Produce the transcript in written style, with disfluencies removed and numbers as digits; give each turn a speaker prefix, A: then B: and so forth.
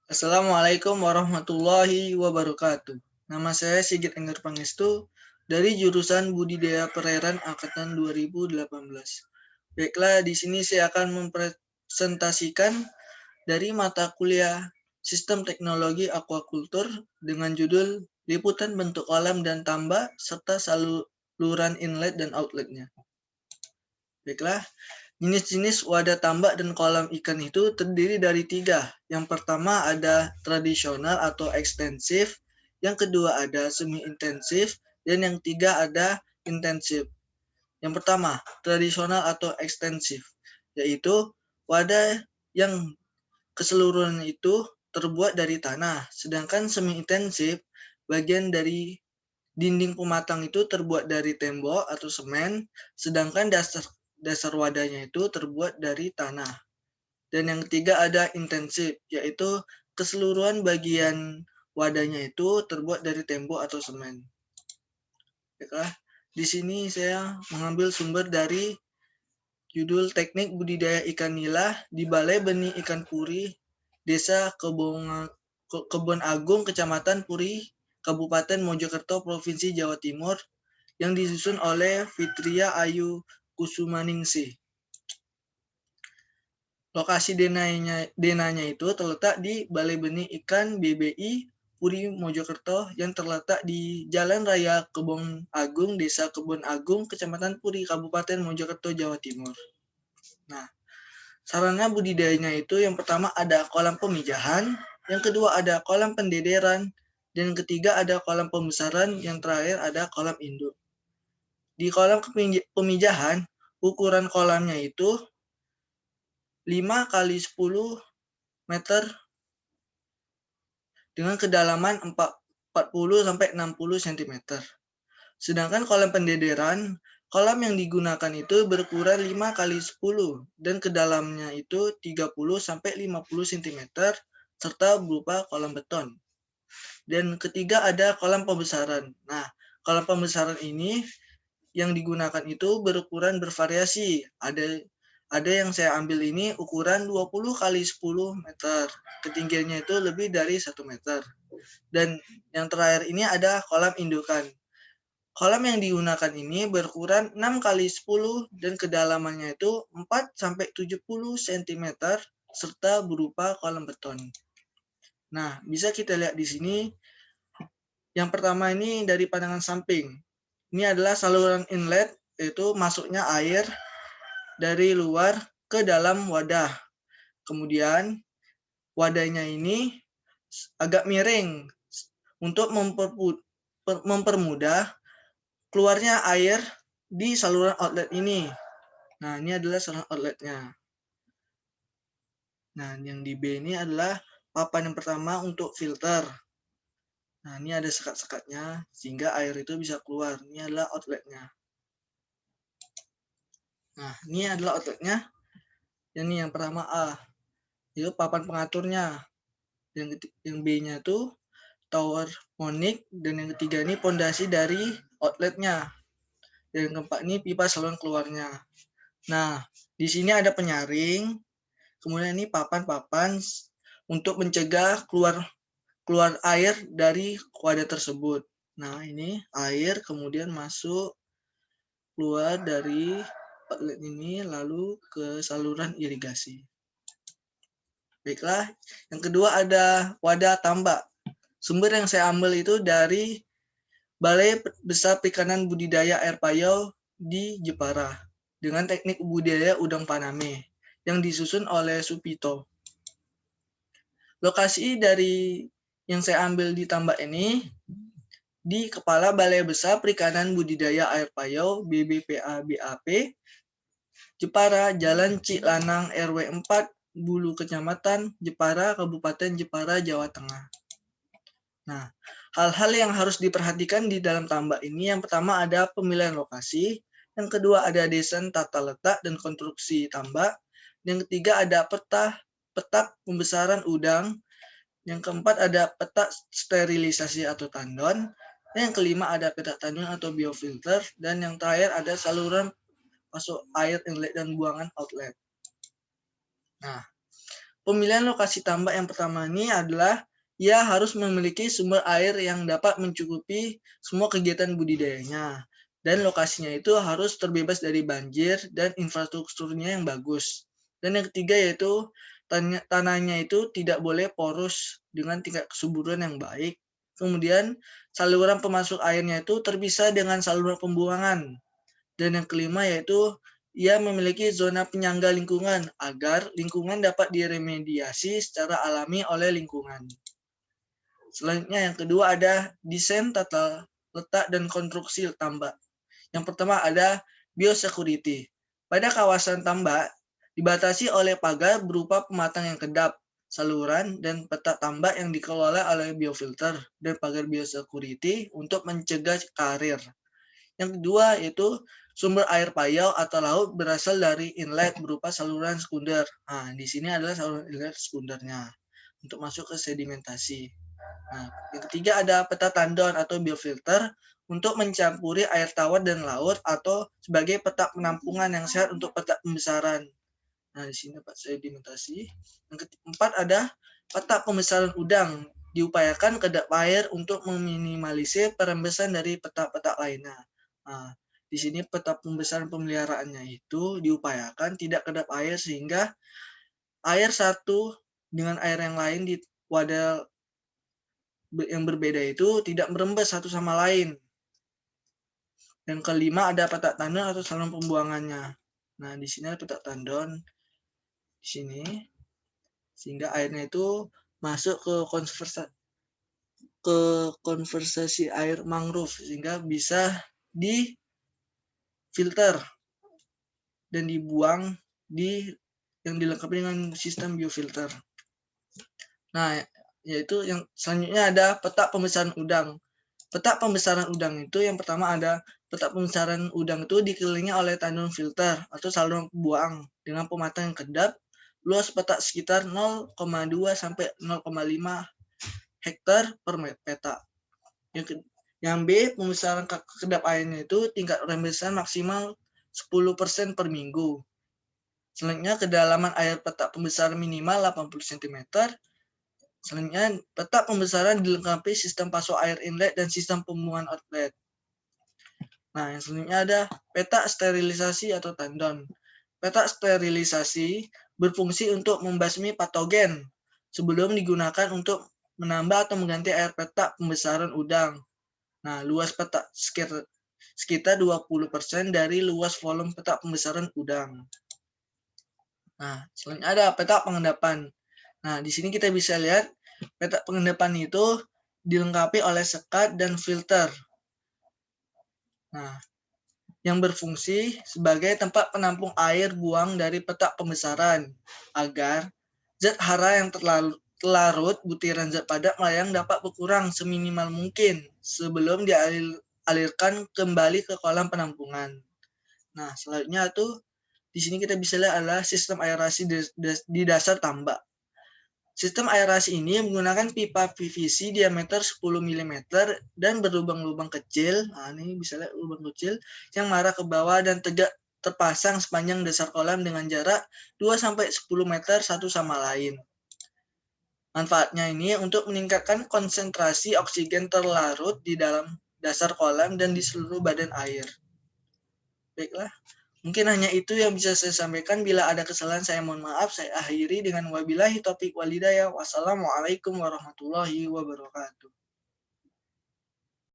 A: Assalamualaikum warahmatullahi wabarakatuh. Nama saya Sigit Enggar Pangestu dari jurusan Budidaya Perairan angkatan 2018. Baiklah, di sini saya akan mempresentasikan dari mata kuliah Sistem Teknologi Aquacultur dengan judul Liputan Bentuk Kolam dan Tambak serta Saluran Inlet dan Outletnya. Baiklah, jenis-jenis wadah tambak dan kolam ikan itu terdiri dari 3. Yang pertama ada tradisional atau ekstensif, yang kedua ada semi-intensif, dan yang ketiga ada intensif. Yang pertama, tradisional atau ekstensif, yaitu wadah yang keseluruhan itu terbuat dari tanah, sedangkan semi-intensif bagian dari dinding pematang itu terbuat dari tembok atau semen, sedangkan dasar wadahnya itu terbuat dari tanah. Dan yang ketiga ada intensif, yaitu keseluruhan bagian wadahnya itu terbuat dari tembok atau semen. Baiklah, di sini saya mengambil sumber dari judul Teknik Budidaya Ikan Nila di Balai Benih Ikan Puri, Desa Kebon Agung, Kecamatan Puri, Kabupaten Mojokerto, Provinsi Jawa Timur, yang disusun oleh Fitria Ayu Kusumaningsih. Lokasi denanya itu terletak di Balai Benih Ikan BBI Puri Mojokerto yang terletak di Jalan Raya Kebon Agung, Desa Kebon Agung, Kecamatan Puri, Kabupaten Mojokerto, Jawa Timur. Nah, sarana budidayanya itu yang pertama ada kolam pemijahan, yang kedua ada kolam pendederan, dan yang ketiga ada kolam pembesaran, yang terakhir ada kolam induk. Di kolam pemijahan, ukuran kolamnya itu 5 kali 10 meter dengan kedalaman 40 sampai 60 cm. Sedangkan kolam pendederan, kolam yang digunakan itu berukuran 5 kali 10 dan kedalamnya itu 30 sampai 50 cm serta berupa kolam beton. Dan ketiga ada kolam pembesaran. Nah, kolam pembesaran ini yang digunakan itu berukuran bervariasi. Ada yang saya ambil ini ukuran 20 kali 10 meter. Ketinggiannya itu lebih dari 1 meter. Dan yang terakhir ini ada kolam indukan. Kolam yang digunakan ini berukuran 6 kali 10 dan kedalamannya itu 4 sampai 70 cm serta berupa kolam beton. Nah, bisa kita lihat di sini. Yang pertama ini dari pandangan samping. Ini adalah saluran inlet, yaitu masuknya air dari luar ke dalam wadah. Kemudian wadahnya ini agak miring untuk mempermudah keluarnya air di saluran outlet ini. Nah, ini adalah saluran outletnya. Nah, yang di B ini adalah papan yang pertama untuk filter. Nah, ini ada sekat-sekatnya sehingga air itu bisa keluar. Ini adalah outletnya. Nah, ini adalah outletnya. Ini yang pertama A. Itu papan pengaturnya. Yang B-nya itu tower monik, dan yang ketiga ini pondasi dari outletnya. Dan yang keempat ini pipa saluran keluarnya. Nah, di sini ada penyaring. Kemudian ini papan-papan untuk mencegah keluar air dari wadah tersebut. Nah, ini air kemudian masuk keluar dari outlet ini lalu ke saluran irigasi. Baiklah, yang kedua ada wadah tambak. Sumber yang saya ambil itu dari Balai Besar Perikanan Budidaya Air Payau di Jepara dengan teknik budidaya udang paname yang disusun oleh Supito. Lokasi dari yang saya ambil di tambak ini di Kepala Balai Besar Perikanan Budidaya Air Payau BBPA BAP Jepara, Jalan Cilanang RW 4 Bulu Kecamatan Jepara, Kabupaten Jepara, Jawa Tengah. Nah, hal-hal yang harus diperhatikan di dalam tambak ini yang pertama ada pemilihan lokasi, yang kedua ada desain tata letak dan konstruksi tambak, yang ketiga ada petak pembesaran udang, yang keempat ada peta sterilisasi atau tandon, dan yang kelima ada peta tandon atau biofilter, dan yang terakhir ada saluran masuk air inlet dan buangan outlet. Nah, Pemilihan lokasi tambak yang pertama ini adalah ia harus memiliki sumber air yang dapat mencukupi semua kegiatan budidayanya. Dan lokasinya itu harus terbebas dari banjir dan infrastrukturnya yang bagus. Dan yang ketiga yaitu tanahnya itu tidak boleh porus dengan tingkat kesuburan yang baik. Kemudian saluran pemasok airnya itu terpisah dengan saluran pembuangan. Dan yang kelima yaitu ia memiliki zona penyangga lingkungan agar lingkungan dapat diremediasi secara alami oleh lingkungan. Selanjutnya yang kedua ada desain tata letak dan konstruksi tambak. Yang pertama ada biosecurity. Pada kawasan tambak dibatasi oleh pagar berupa pematang yang kedap, saluran, dan petak tambak yang dikelola oleh biofilter dan pagar biosecurity untuk mencegah karir. Yang kedua yaitu sumber air payau atau laut berasal dari inlet berupa saluran sekunder. Nah, di sini adalah saluran inlet sekundernya untuk masuk ke sedimentasi. Nah, yang ketiga ada peta tandon atau biofilter untuk mencampuri air tawar dan laut atau sebagai peta penampungan yang sehat untuk peta pembesaran. Nah, di sini dapat sedimentasi. Yang keempat ada peta pembesaran udang. Diupayakan kedap air untuk meminimalisir perembesan dari peta-peta lainnya. Nah, di sini peta pembesaran pemeliharaannya itu diupayakan tidak kedap air sehingga air satu dengan air yang lain di wadah yang berbeda itu tidak merembes satu sama lain. Yang kelima ada petak tandon atau saluran pembuangannya. Nah, di sini ada petak tandon di sini sehingga airnya itu masuk ke konversasi air mangrove sehingga bisa difilter dan dibuang yang dilengkapi dengan sistem biofilter. Nah, yaitu yang selanjutnya ada peta pembesaran udang. Peta pembesaran udang itu yang pertama ada peta pembesaran udang itu dikelilingi oleh tandon filter atau saluran buang dengan pematang yang kedap, luas peta sekitar 0,2 sampai 0,5 hektar per peta. Yang B, pembesaran kedap airnya itu tingkat rembesan maksimal 10% per minggu. Selanjutnya kedalaman air peta pembesaran minimal 80 cm. Selanjutnya, peta pembesaran dilengkapi sistem pasok air inlet dan sistem pembuangan outlet. Nah, yang selanjutnya ada peta sterilisasi atau tandon. Peta sterilisasi berfungsi untuk membasmi patogen sebelum digunakan untuk menambah atau mengganti air peta pembesaran udang. Nah, luas peta sekitar 20% dari luas volume peta pembesaran udang. Nah, selanjutnya ada peta pengendapan. Nah, di sini kita bisa lihat peta pengendapan itu dilengkapi oleh sekat dan filter. Nah, yang berfungsi sebagai tempat penampung air buang dari peta pembesaran agar zat hara yang terlarut butiran zat padat melayang dapat berkurang seminimal mungkin sebelum dialirkan kembali ke kolam penampungan. Nah, selanjutnya tuh di sini kita bisa lihat adalah sistem aerasi di dasar tambak. Sistem aerasi ini menggunakan pipa PVC diameter 10 mm dan berlubang-lubang kecil. Nah, ini bisa lihat lubang kecil yang mengarah ke bawah dan tegak terpasang sepanjang dasar kolam dengan jarak 2-10 meter satu sama lain. Manfaatnya ini untuk meningkatkan konsentrasi oksigen terlarut di dalam dasar kolam dan di seluruh badan air. Baiklah. Mungkin hanya itu yang bisa saya sampaikan. Bila ada kesalahan saya mohon maaf. Saya akhiri dengan wabillahi taufiq walhidayah. Wassalamualaikum warahmatullahi wabarakatuh.